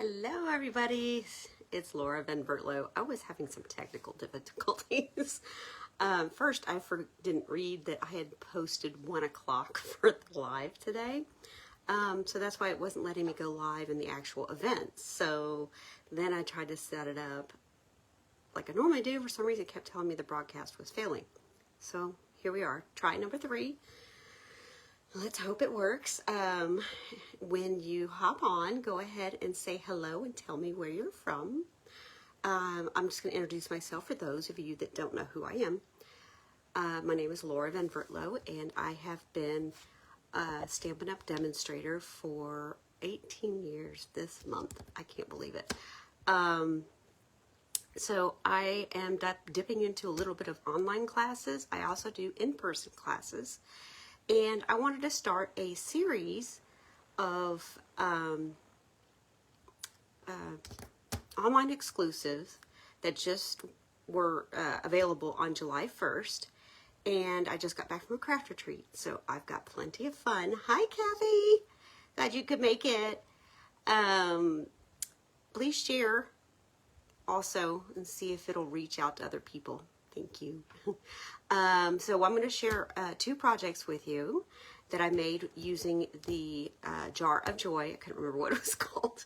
Hello, everybody. It's Laura Van Vertlo. I was having some technical difficulties. First, I didn't read that I had posted 1 o'clock for the live today. So that's why it wasn't letting me go live in the actual event. So then I tried to set it up like I normally do. For some reason, it kept telling me the broadcast was failing. So here we are. Try number 3. Let's hope it works. When you hop on, go ahead and say hello and tell me where you're from. I'm just going to introduce myself for those of you that don't know who I am. My name is Laura Van Vertlo, and I have been a Stampin' Up! Demonstrator for 18 years this month. I can't believe it. So I am dipping into a little bit of online classes. I also do in-person classes. And I wanted to start a series of online exclusives that just were available on July 1st. And I just got back from a craft retreat, so I've got plenty of fun. Hi, Kathy. Glad you could make it. Please share also and see if it'll reach out to other people. Thank you. So I'm going to share 2 projects with you that I made using the Jar of Joy. I couldn't remember what it was called.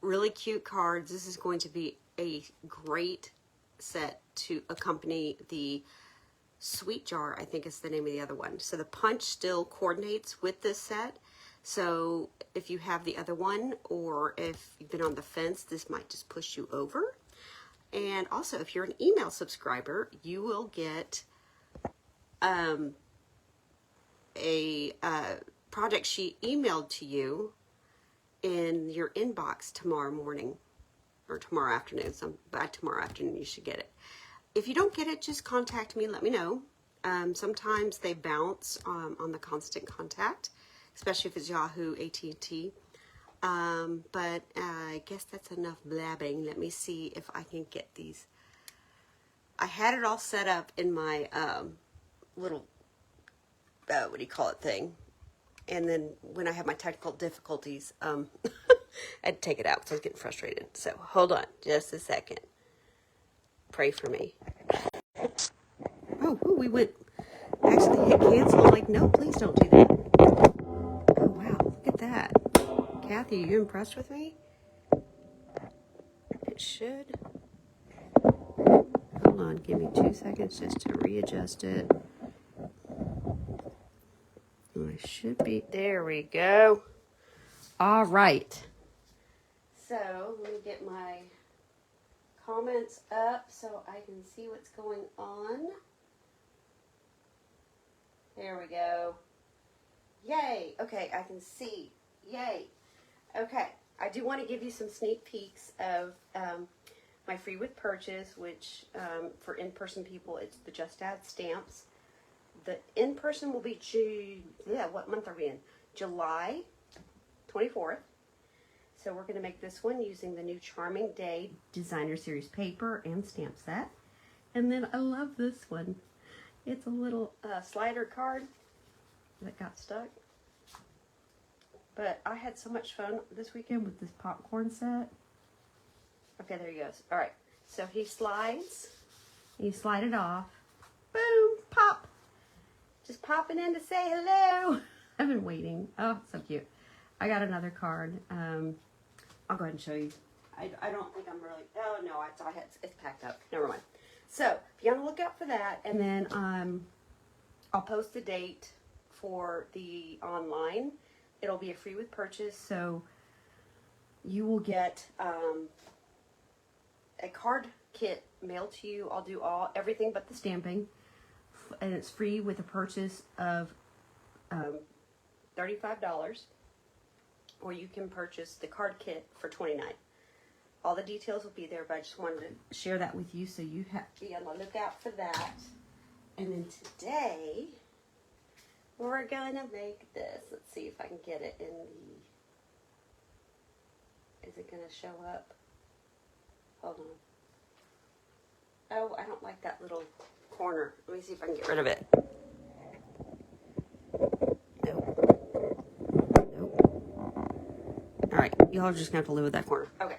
Really cute cards. This is going to be a great set to accompany the Sweet Jar, I think is the name of the other one. So the punch still coordinates with this set. So if you have the other one, or if you've been on the fence, this might just push you over. And also, if you're an email subscriber, you will get a project sheet emailed to you in your inbox tomorrow morning or tomorrow afternoon. So by tomorrow afternoon, you should get it. If you don't get it, just contact me and let me know. Sometimes they bounce on the constant contact, especially if it's Yahoo, AT&T. But I guess that's enough blabbing. Let me see if I can get these. I had it all set up in my little, what do you call it thing. And then when I had my technical difficulties, I had to take it out because I was getting frustrated. So hold on just a second. Pray for me. Oh, we went, actually hit cancel. Like, no, please don't do that. Oh, wow, look at that. Kathy, are you impressed with me? It should. Hold on, give me 2 seconds just to readjust it. I should be, there we go. All right. So let me get my comments up so I can see what's going on. There we go. Yay. Okay, I can see. Yay. Okay, I do want to give you some sneak peeks of my free with purchase, which for in-person people, it's the Just Add stamps. The in-person will be what month are we in? July 24th. So we're going to make this one using the new Charming Day Designer Series paper and stamp set. And then I love this one. It's a little slider card that got stuck. But I had so much fun this weekend with this popcorn set. Okay, there he goes. All right, so he slides. You slide it off. Boom, pop. Just popping in to say hello. I've been waiting. Oh, so cute. I got another card. I'll go ahead and show you. I don't think I'm really, oh no, it's packed up. Never mind. So, be on the lookout for that. And then I'll post the date for the online. It'll be a free with purchase, so you will get a card kit mailed to you. I'll do everything but the stamping, and it's free with a purchase of $35, or you can purchase the card kit for $29. All the details will be there, but I just wanted to share that with you so you have to be on the lookout for that. And then today, we're gonna make this. Let's see if I can get it in the, is it gonna show up? Hold on. Oh, I don't like that little corner. Let me see if I can get rid of it. Nope. right. Y'all are just gonna have to live with that corner. Okay.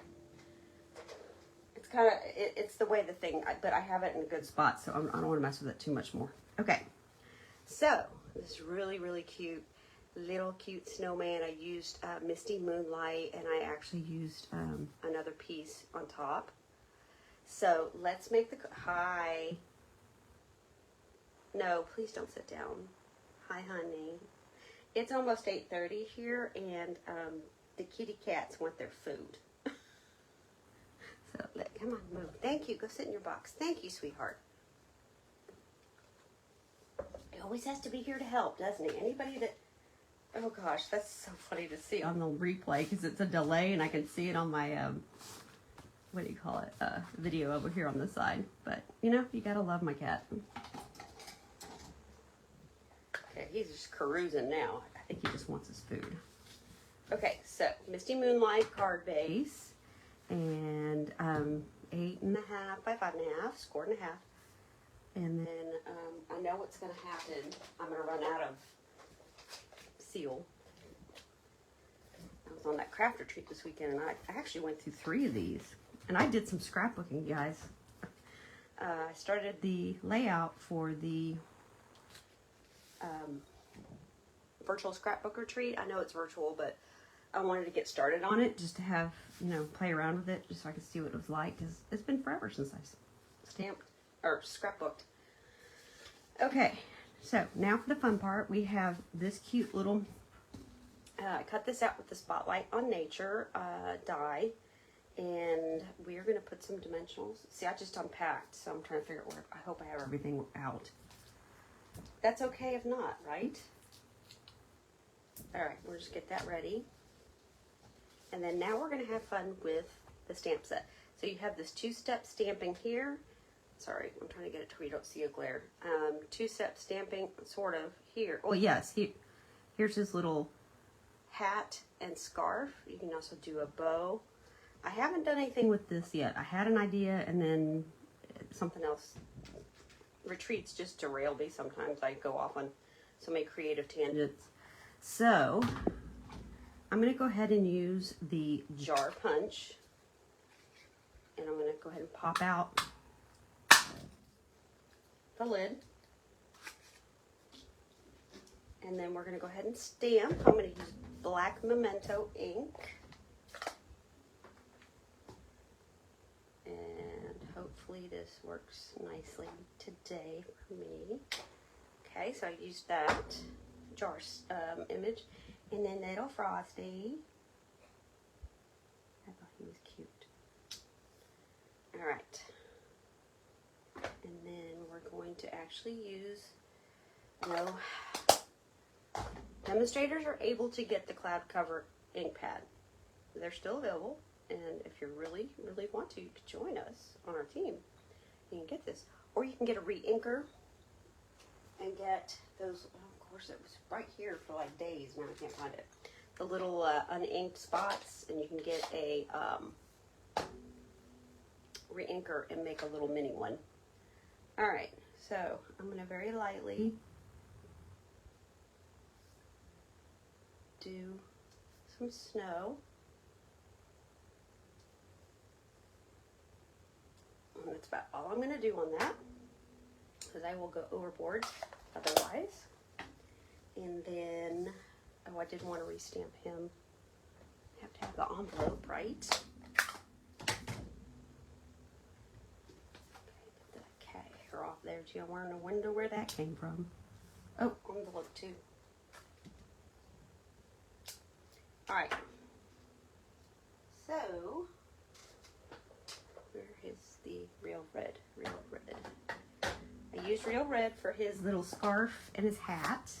It's kind of, it's the way the thing, but I have it in a good spot, so I don't want to mess with it too much more. Okay. So, this really, really cute, little cute snowman. I used Misty Moonlight, and I actually used another piece on top. So, let's make the, hi. No, please don't sit down. Hi, honey. It's almost 8:30 here, and the kitty cats want their food. So, come on, move. Thank you. Go sit in your box. Thank you, sweetheart. He always has to be here to help, doesn't he? Anybody that... Oh, gosh, that's so funny to see on the replay, because it's a delay, and I can see it on my, what do you call it, video over here on the side. But, you know, you gotta love my cat. Okay, he's just carousing now. I think he just wants his food. Okay, so Misty Moonlight card base, and 8.5 by 5.5, scored and a half. And then I know what's going to happen. I'm going to run out of seal. I was on that craft retreat this weekend, and I actually went through 3 of these. And I did some scrapbooking, guys. I started the layout for the virtual scrapbook retreat. I know it's virtual, but I wanted to get started on it just to have, you know, play around with it just so I could see what it was like, because it's been forever since I stamped or scrapbooked. Okay, so now for the fun part. We have this cute little, I cut this out with the Spotlight on Nature die, and we are going to put some dimensionals. See, I just unpacked, so I'm trying to figure out where, I hope I have everything out. That's okay if not, right? All right, we'll just get that ready. And then now we're going to have fun with the stamp set. So you have this 2-step stamping here. Sorry, I'm trying to get it to where you don't see a glare. 2-step stamping, sort of, here. Oh, yes, here's his little hat and scarf. You can also do a bow. I haven't done anything with this yet. I had an idea, and then something else. Retreats just derail me sometimes. I go off on so many creative tangents. So, I'm going to go ahead and use the jar punch. And I'm going to go ahead and pop out the lid. And then we're going to go ahead and stamp. I'm going to use black Memento ink. And hopefully this works nicely today for me. Okay, so I used that jar image. And then little Frosty. I thought he was cute. All right. And then we're going to actually use, you know, demonstrators are able to get the cloud cover ink pad. They're still available. And if you really, really want to, you could join us on our team. You can get this. Or you can get a re-inker and get those, of course, it was right here for like days. Now I can't find it. The little uninked spots, and you can get a re-inker and make a little mini one. All right, so I'm going to very lightly do some snow. And that's about all I'm going to do on that, because I will go overboard otherwise. And then, oh, I did want to restamp him. I have to have the envelope right. Okay, get that cat hair off there. Gee, I want to wonder where that came from. Oh, envelope too. All right. So, where is the Real Red? Real Red. I used Real Red for his little scarf and his hat.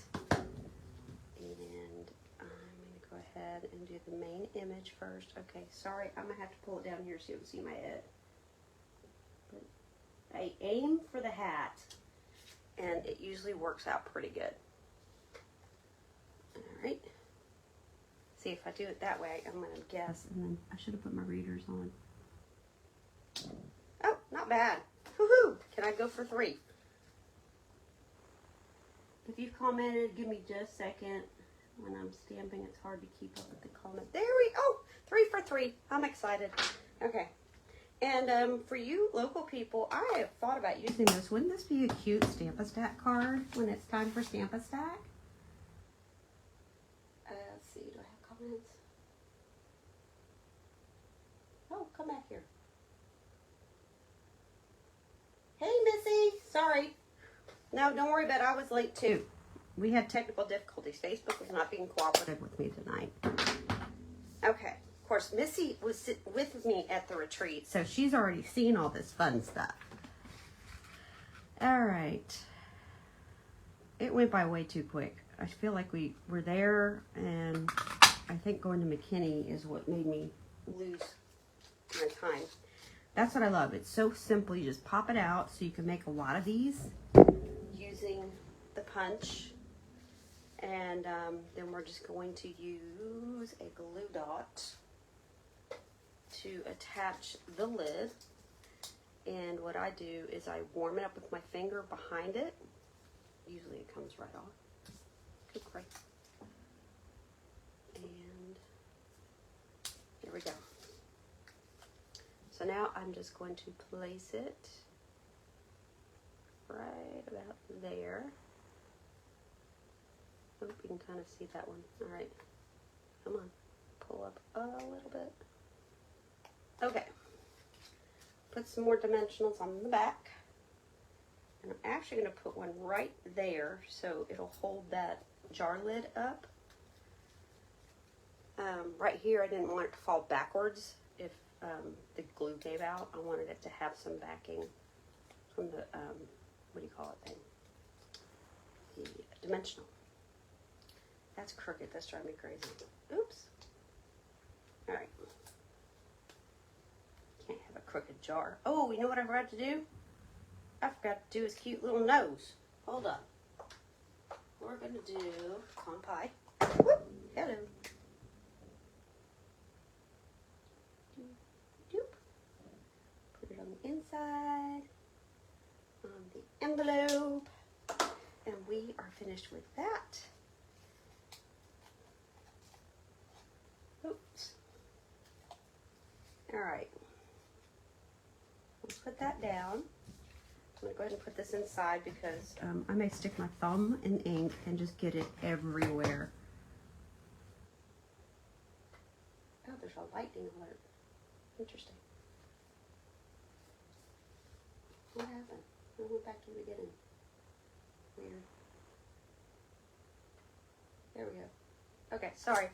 And I'm going to go ahead and do the main image first. Okay, sorry, I'm going to have to pull it down here so you can see my head. But I aim for the hat, and it usually works out pretty good. All right. See, if I do it that way, I'm going to guess, and then I should have put my readers on. Oh, not bad. Woohoo! Can I go for 3? If you've commented, give me just a second. When I'm stamping, it's hard to keep up with the comment. There we go. Oh, 3 for 3. I'm excited. Okay. And for you local people, I have thought about using this. Wouldn't this be a cute Stamp-A-Stack card when it's time for Stamp-A-Stack? Let's see. Do I have comments? Oh, come back here. Hey, Missy. Sorry. No, don't worry about it. I was late too. We had technical difficulties. Facebook was not being cooperative with me tonight. Okay. Of course, Missy was with me at the retreat, so she's already seen all this fun stuff. All right. It went by way too quick. I feel like we were there, and I think going to McKinney is what made me lose my time. That's what I love. It's so simple. You just pop it out, so you can make a lot of these using the punch. And then we're just going to use a glue dot to attach the lid. And what I do is I warm it up with my finger behind it. Usually it comes right off. Good grief. And there we go. So now I'm just going to place it right about there. Hope you can kind of see that one. All right, come on, pull up a little bit. Okay, put some more dimensionals on the back. And I'm actually going to put one right there so it'll hold that jar lid up. Right here, I didn't want it to fall backwards if the glue gave out. I wanted it to have some backing from the, what do you call it thing? The dimensional. That's crooked. That's driving me crazy. Oops. All right. Can't have a crooked jar. Oh, you know what I forgot to do? I forgot to do his cute little nose. Hold on. We're going to do con pie. Whoop. Hello. Doop. Put it on the inside. On the envelope. And we are finished with that. Oops. All right. Let's put that down. I'm going to go ahead and put this inside because I may stick my thumb in ink and just get it everywhere. Oh, there's a lightning alert. Interesting. What happened? I went back to the beginning. Weird. There we go. Okay, sorry.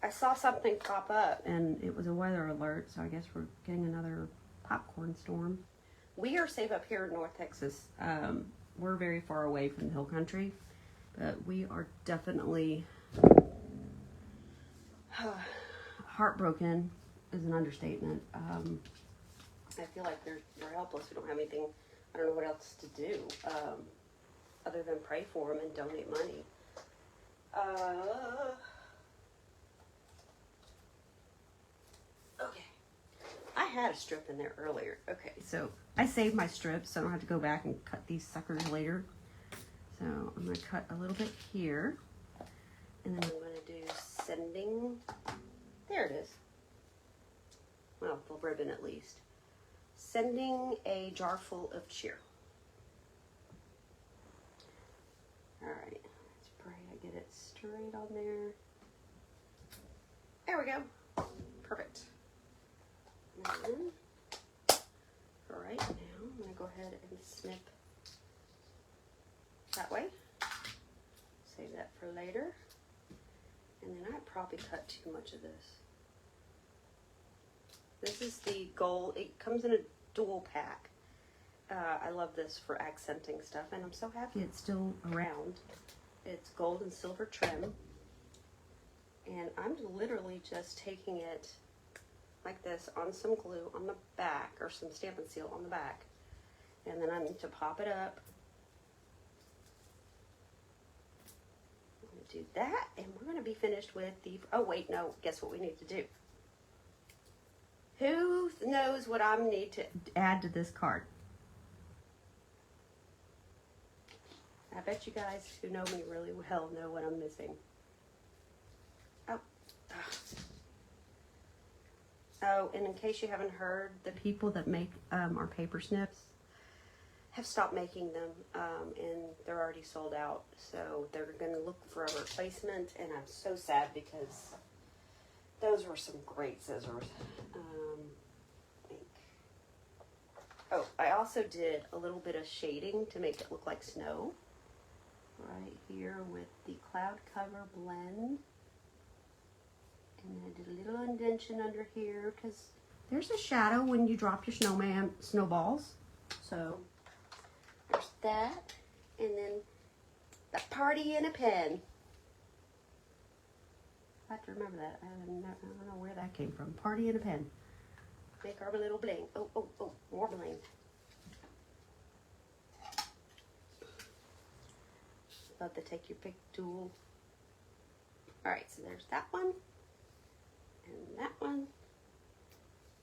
I saw something pop up and it was a weather alert, so I guess we're getting another popcorn storm. We are safe up here in North Texas. We're very far away from the hill country, but we are definitely heartbroken is an understatement. I feel like we're helpless. We don't have anything. I don't know what else to do other than pray for them and donate money. Okay. I had a strip in there earlier. Okay, so I saved my strips so I don't have to go back and cut these suckers later. So I'm going to cut a little bit here. And then I'm going to do sending. There it is. Well, the ribbon at least. Sending a jar full of cheer. Alright, let's pray I get it straight on there. There we go. Perfect. And then, for right now, I'm going to go ahead and snip that way. Save that for later. And then I probably cut too much of this. This is the gold. It comes in a dual pack. I love this for accenting stuff, and I'm so happy it's still around. It's gold and silver trim. And I'm literally just taking it like this on some glue on the back, or some Stampin' Seal on the back. And then I need to pop it up. I'm going to do that, and we're going to be finished with the, oh wait, no, guess what we need to do? Who knows what I need to add to this card? I bet you guys who know me really well know what I'm missing. Oh, Oh, and in case you haven't heard, the people that make our paper snips have stopped making them, and they're already sold out. So they're going to look for a replacement, and I'm so sad because those were some great scissors. I think. Oh, I also did a little bit of shading to make it look like snow right here with the Cloud Cover Blend. And then I did a little indentation under here because there's a shadow when you drop your snowballs. So there's that. And then the Party in a Pen. I have to remember that. I don't know where that came from. Party in a Pen. Make our little bling. Oh, more bling. Love to take your pick tool. Alright, so there's that one. And that one.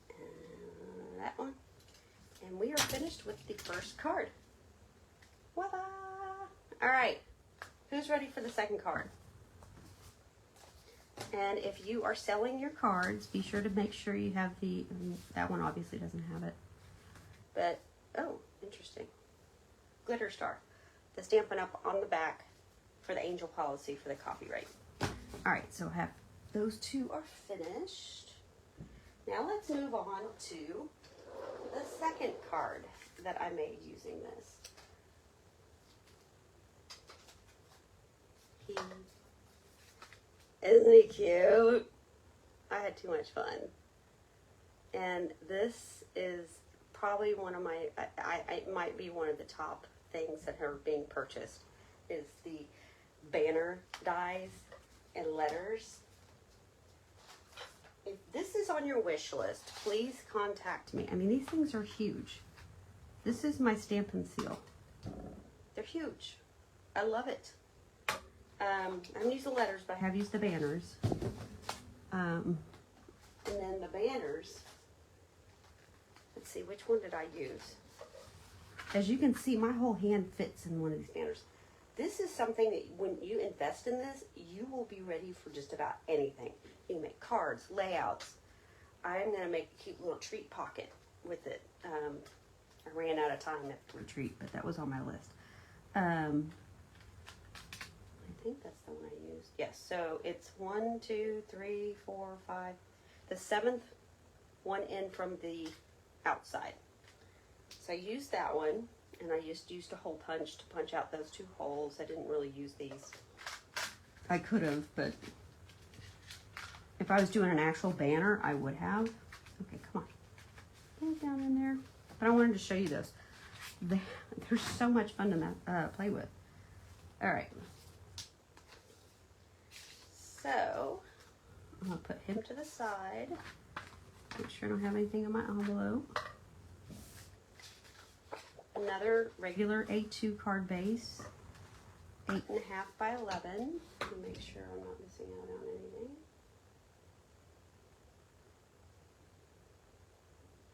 And that one. And we are finished with the first card. Voila! Alright, who's ready for the second card? And if you are selling your cards, be sure to make sure you have that one obviously doesn't have it. But, oh, interesting. Glitter Star. The Stampin' Up! On the back for the angel policy for the copyright. Alright, so those two are finished. Now let's move on to the second card that I made using this. Isn't he cute? I had too much fun. And this is probably one of my, it might be one of the top things that are being purchased, is the banner dies and letters. If this is on your wish list, please contact me. I mean, these things are huge. This is my Stampin' Seal. They're huge. I love it. I haven't used the letters, but I have used the banners. And then the banners, let's see, which one did I use? As you can see, my whole hand fits in one of these banners. This is something that when you invest in this, you will be ready for just about anything. You can make cards, layouts. I'm going to make a cute little treat pocket with it. I ran out of time at retreat, but that was on my list. I think that's the one I used. Yes, so it's 1, 2, 3, 4, 5. The 7th one in from the outside. So I used that one, and I just used a hole punch to punch out those 2 holes. I didn't really use these. I could have, but if I was doing an actual banner, I would have. Okay, come on. Get down in there. But I wanted to show you those. They're so much fun to play with. All right. So, I'm going to put him to the side. Make sure I don't have anything in my envelope. Another regular A2 card base. 8.5 by 11. Let me make sure I'm not missing out on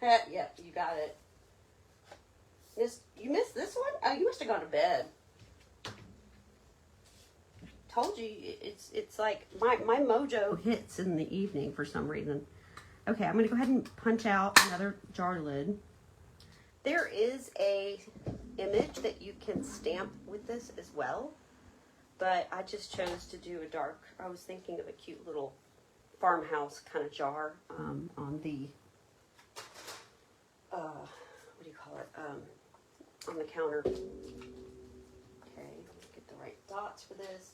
anything. Yep, you got it. You missed this one? Oh, you must have gone to bed. Told you, it's like my mojo hits in the evening for some reason. Okay, I'm going to go ahead and punch out another jar lid. There is a image that you can stamp with this as well, but I just chose to do a dark, I was thinking of a cute little farmhouse kind of jar on the, what do you call it, on the counter. Okay, get the right dots for this.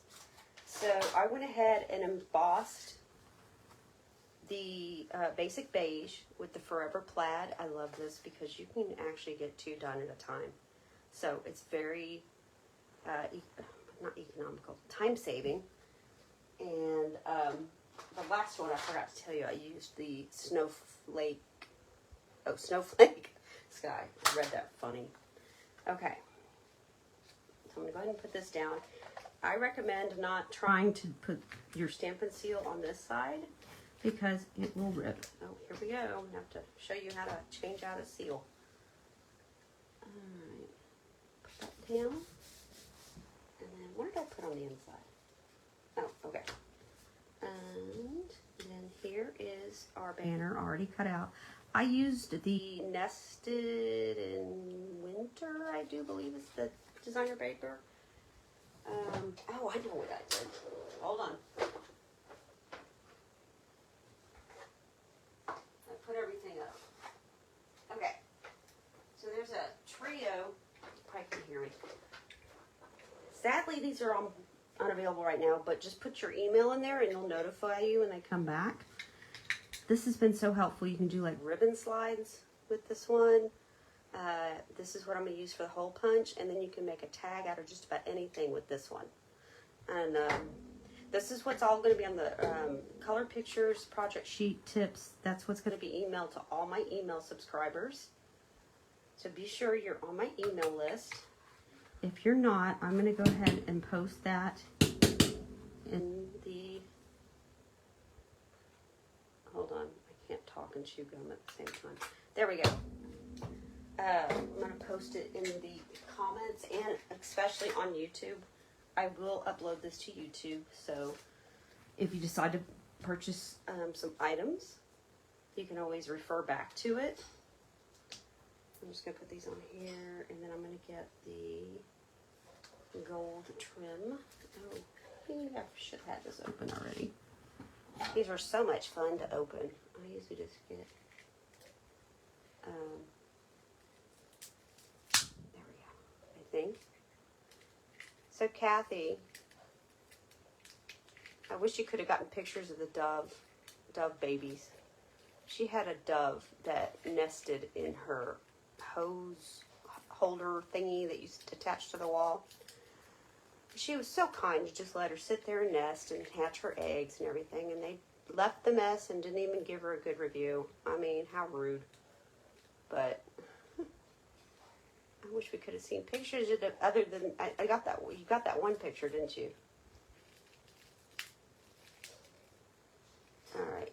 So I went ahead and embossed the basic beige with the Forever Plaid. I love this because you can actually get 2 done at a time. So it's very, not economical, time-saving. And the last one I forgot to tell you, I used the Snowflake Sky. I read that funny. Okay. So I'm going to go ahead and put this down. I recommend not trying to put your Stampin' Seal on this side because it will rip. Oh, here we go. I'm going to have to show you how to change out a seal. Alright. Put that down. And then, what did I put on the inside? Oh, okay. And then here is is our banner already cut out. I used the Nested in Winter, I do believe is the designer paper. Oh, I know what I did. Hold on. I put everything up. Okay. So there's a trio. You probably can hear me. Sadly, these are unavailable right now, but just put your email in there and it'll notify you when they come back. This has been so helpful. You can do like ribbon slides with this one. This is what I'm going to use for the hole punch, and then you can make a tag out of just about anything with this one. And this is what's all going to be on the color pictures, project sheet tips. That's what's going to be emailed to all my email subscribers. So be sure you're on my email list. If you're not, I'm going to go ahead and post that in the... Hold on, I can't talk and chew gum at the same time. There we go. I'm going to post it in the comments and especially on YouTube. I will upload this to YouTube, so if you decide to purchase some items, you can always refer back to it. I'm just going to put these on here, and then I'm going to get the gold trim. Oh, I should have had this open already. These are so much fun to open. I usually just get, there we go, I think. So Kathy, I wish you could have gotten pictures of the dove babies. She had a dove that nested in her hose holder thingy that used to attach to the wall. She was so kind to just let her sit there and nest and hatch her eggs and everything, and they left the mess and didn't even give her a good review. I mean, how rude. But I wish we could have seen pictures of it other than, I got that, you got that one picture, didn't you? Alright.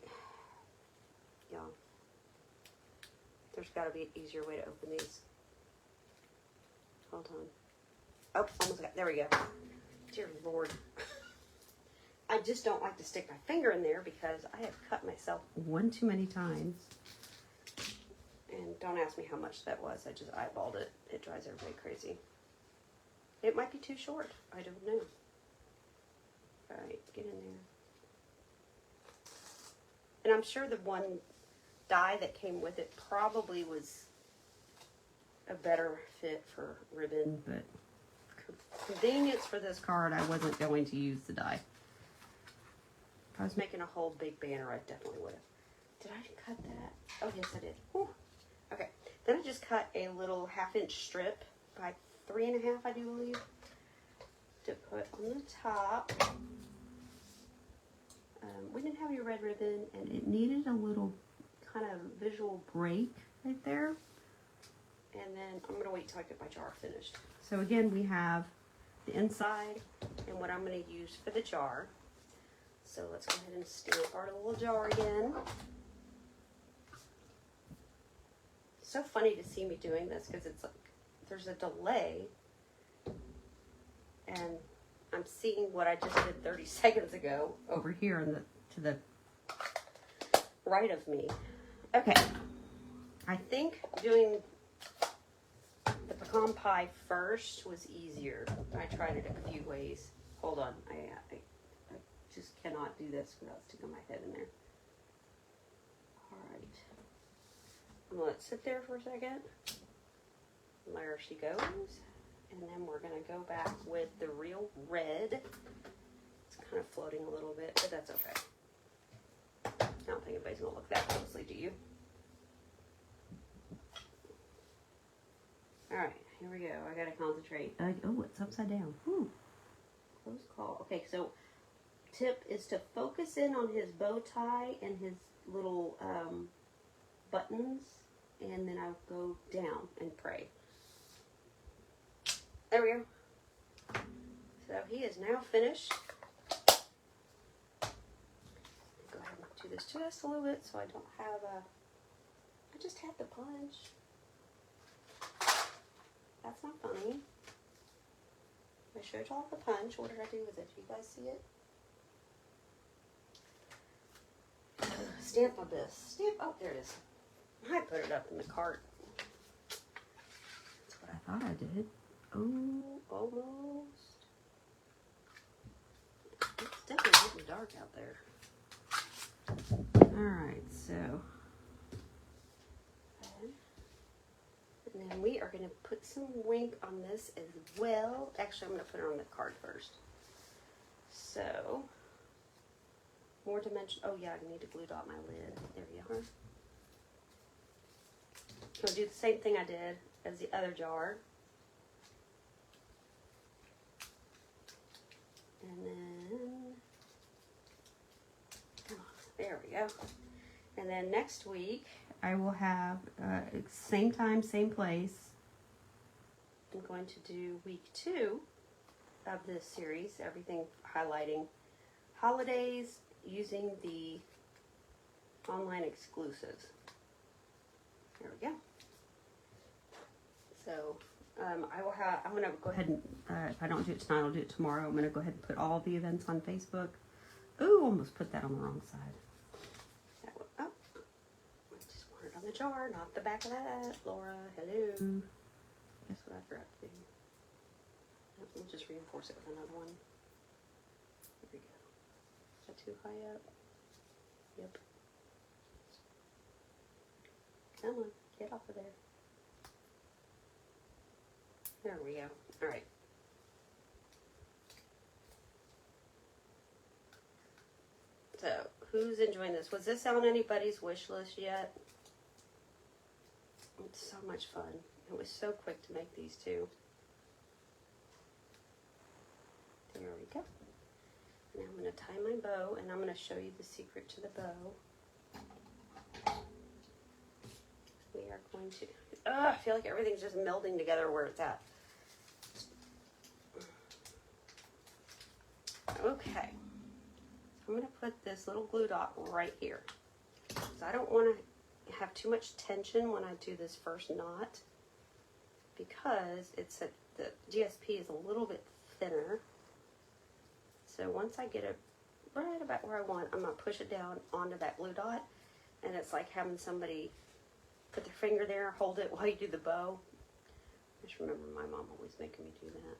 Y'all. There's got to be an easier way to open these. Hold on. Oh, almost got, there we go. Dear Lord. I just don't like to stick my finger in there because I have cut myself one too many times. And don't ask me how much that was. I just eyeballed it. It drives everybody crazy. It might be too short. I don't know. Alright, get in there. And I'm sure the one die that came with it probably was a better fit for ribbon, but convenience for this card, I wasn't going to use the die. If I was making a whole big banner, I definitely would have. Did I cut that? Oh, yes, I did. Whew. Okay. Then I just cut a little 1/2 inch strip by 3.5, I do believe, to put on the top. We didn't have any red ribbon, and it needed a little kind of visual break right there. And then I'm going to wait till I get my jar finished. So again, we have the inside and what I'm going to use for the jar. So let's go ahead and stamp our little jar again. It's so funny to see me doing this because it's like there's a delay, and I'm seeing what I just did 30 seconds ago over here in to the right of me. Okay, I think doing the pecan pie first was easier. I tried it a few ways. Hold on, I just cannot do this without sticking my head in there. All right, I'm gonna let it sit there for a second. There she goes. And then we're gonna go back with the real red. It's kind of floating a little bit, but that's okay. I don't think anybody's gonna look that closely, do you? All right, here we go. I gotta concentrate. Oh, it's upside down. Whew. Close call. Okay, so tip is to focus in on his bow tie and his little buttons, and then I'll go down and pray. There we go. So he is now finished. Go ahead and do this just a little bit so I don't have a... I just had the punch. That's not funny. I showed y'all the punch. What did I do with it? Do you guys see it? stamp of this. Stamp, oh, there it is. I put it up in the cart. That's what I thought I did. Oh, almost. It's definitely getting dark out there. Alright, so. And then we are going to put some wink on this as well. Actually, I'm going to put it on the card first. So, more dimension. Oh yeah, I need to glue dot my lid. There you are. I'll do the same thing I did as the other jar. And then, come on, there we go. And then next week, I will have, same time, same place. I'm going to do week 2 of this series, everything highlighting holidays using the online exclusives. There we go. So I will have, I'm going to go ahead and, if I don't do it tonight, I'll do it tomorrow. I'm going to go ahead and put all the events on Facebook. Ooh, almost put that on the wrong side. Oh, I just want it on the jar, not the back of that. Laura, hello. Guess what I forgot to do? We'll just reinforce it with another one. There we go. Is that too high up? Yep. Come on, get off of there. There we go. All right. So, who's enjoying this? Was this on anybody's wish list yet? It's so much fun. It was so quick to make these two. There we go. Now I'm going to tie my bow, and I'm going to show you the secret to the bow. We are going to... I feel like everything's just melding together where it's at. Okay. I'm going to put this little glue dot right here. So I don't want to have too much tension when I do this first knot, because it's the GSP is a little bit thinner. So once I get it right about where I want, I'm going to push it down onto that glue dot, and it's like having somebody put their finger there, hold it while you do the bow. I just remember my mom always making me do that.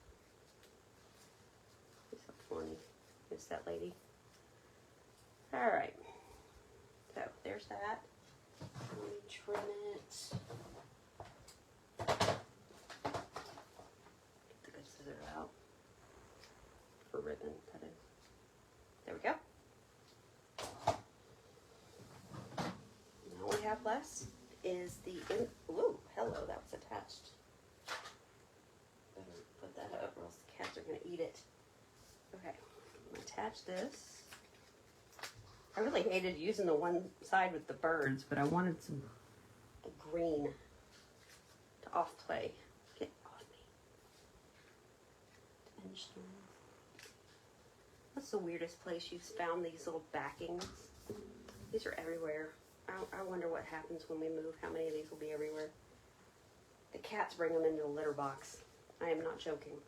It's so funny. It's that lady. All right. So there's that. Let me trim it. Get the good scissors out. For ribbon, that is. There we go. Now all we have left is the, ooh, hello, that was attached. Better put that up or else the cats are going to eat it. Okay, I'm going to attach this. I really hated using the one side with the birds, but I wanted some green to off-play. Get off me. What's the weirdest place you've found these little backings? These are everywhere. I wonder what happens when we move, how many of these will be everywhere. The cats bring them into the litter box. I am not joking.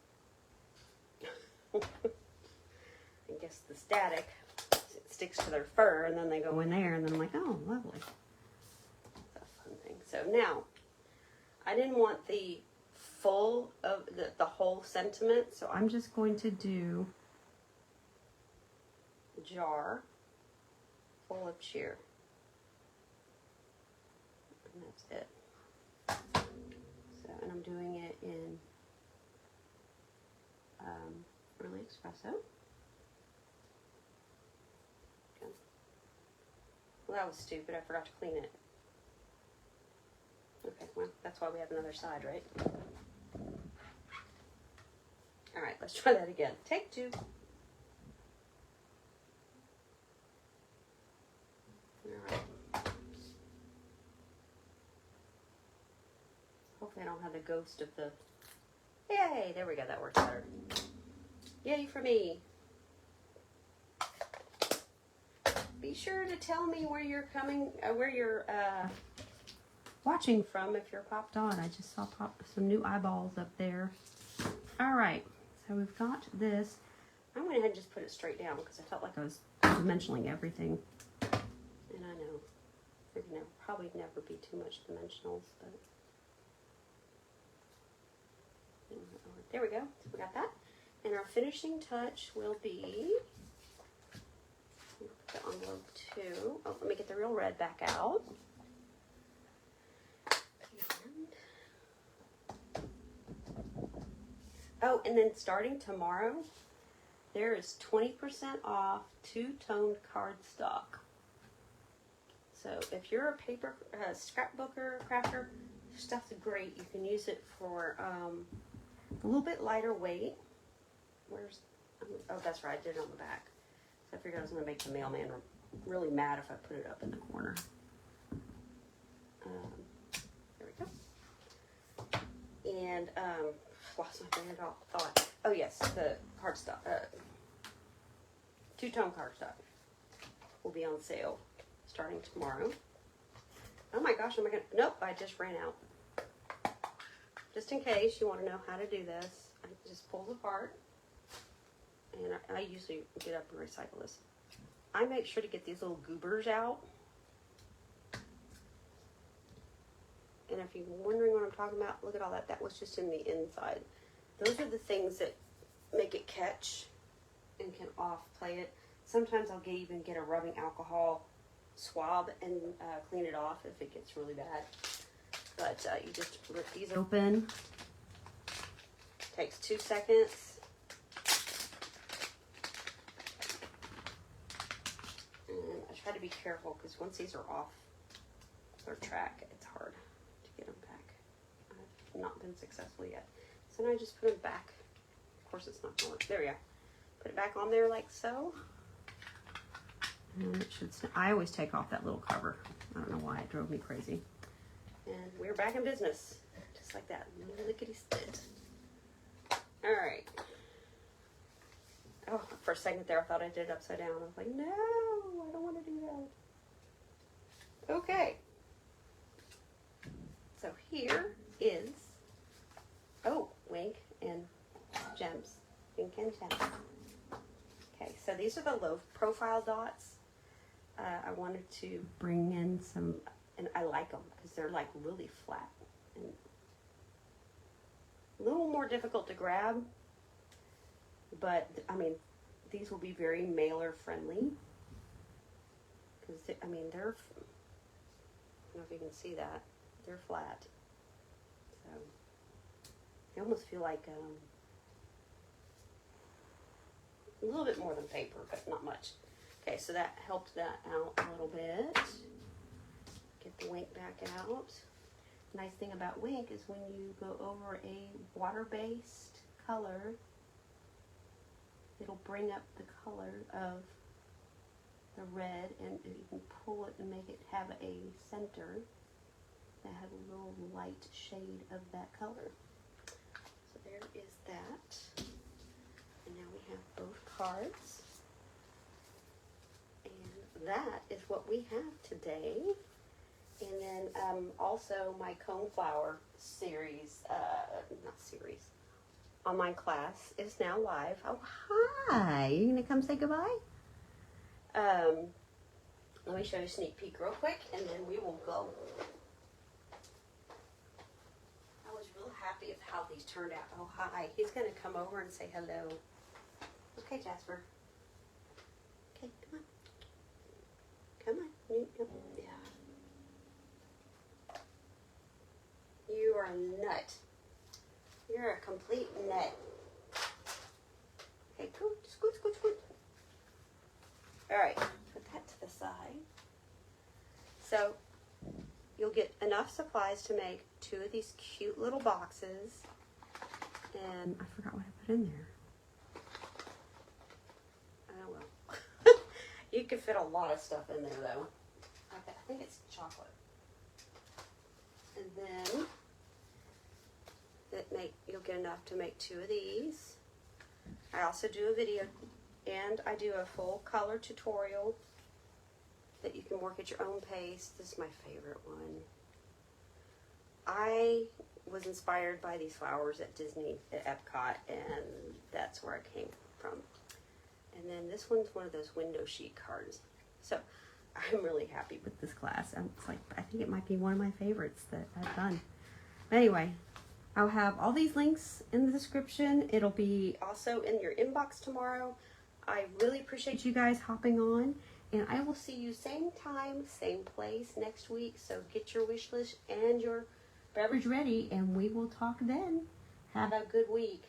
I guess the static sticks to their fur, and then they go in there, and then I'm like, oh, lovely. That's a fun thing. So now, I didn't want the full of the whole sentiment, so I'm just going to do a jar full of cheer. And that's it. So, and I'm doing it in early espresso. Okay. Well, that was stupid. I forgot to clean it. Okay, well, that's why we have another side, right? All right, let's try that again. Take 2. All right. Hopefully I don't have the ghost of the... Yay, there we go, that worked better. Yay for me. Be sure to tell me where you're coming, where you're watching from if you're popped on. I just saw some new eyeballs up there. All right, so we've got this. I went ahead and just put it straight down because I felt like I was dimensioning everything. And I know, probably never be too much dimensionals, but there we go. So we got that. And our finishing touch will be, put the envelope too. Oh, let me get the real red back out. Oh, and then starting tomorrow, there is 20% off two-tone cardstock. So if you're a paper scrapbooker, crafter, stuff's great. You can use it for a little bit lighter weight. Where's, oh, that's right, I did it on the back. So I figured I was going to make the mailman really mad if I put it up in the corner. There we go. And lost my train of thought. Oh yes, the cardstock, two-tone cardstock will be on sale starting tomorrow. Oh my gosh, am I gonna, nope, I just ran out. Just in case you want to know how to do this, it just pulls apart. And I usually get up and recycle this. I make sure to get these little goobers out. And if you're wondering what I'm talking about, look at all that. That was just in the inside. Those are the things that make it catch and can off-play it. Sometimes I'll even get a rubbing alcohol swab and clean it off if it gets really bad. But you just rip these open. Takes 2 seconds. And I try to be careful because once these are off their track, it's hard to get them back. I've not been successful yet. So now I just put them back. Of course it's not going to work. There we go. Put it back on there like so. And it should, I always take off that little cover. I don't know why, it drove me crazy. And we're back in business. Just like that. Lickety split. Alright. Oh, for a second there I thought I did it upside down. I was like, no, I don't want to do that. Okay. So here is, oh, Wink and Gems. Wink and Gems. Okay, so these are the low profile dots. I wanted to bring in some, and I like them because they're like really flat and a little more difficult to grab, but I mean, these will be very mailer friendly because I mean, they're, I don't know if you can see that, they're flat. So they almost feel like a little bit more than paper, but not much. Okay, so that helped that out a little bit. Get the Wink back out. Nice thing about Wink is when you go over a water-based color, it'll bring up the color of the red, and you can pull it and make it have a center that has a little light shade of that color. So there is that. And now we have both cards. And that is what we have today. And then also my Coneflower series, not series, online class is now live. Oh, hi. You gonna come say goodbye? Let me show you a sneak peek real quick and then we will go. I was real happy with how these turned out. Oh, hi. He's gonna come over and say hello. Okay, Jasper. Okay, come on. Come on. Yeah. You are a nut. You're a complete nut. Okay, cool. Scoot, scoot, scoot. All right, put that to the side. So you'll get enough supplies to make 2 of these cute little boxes. And I forgot what I put in there. Oh well. You can fit a lot of stuff in there though. Okay, I think it's chocolate. And then you'll get enough to make 2 of these. I also do a video and I do a full color tutorial that you can work at your own pace. This is my favorite one. I was inspired by these flowers at Disney, at Epcot, and that's where I came from. And then this one's one of those window sheet cards. So I'm really happy with this class. It's like, I think it might be one of my favorites that I've done. Anyway, I'll have all these links in the description. It'll be also in your inbox tomorrow. I really appreciate you guys hopping on, and I will see you same time, same place next week. So get your wish list and your beverage ready, and we will talk then. Have a good week.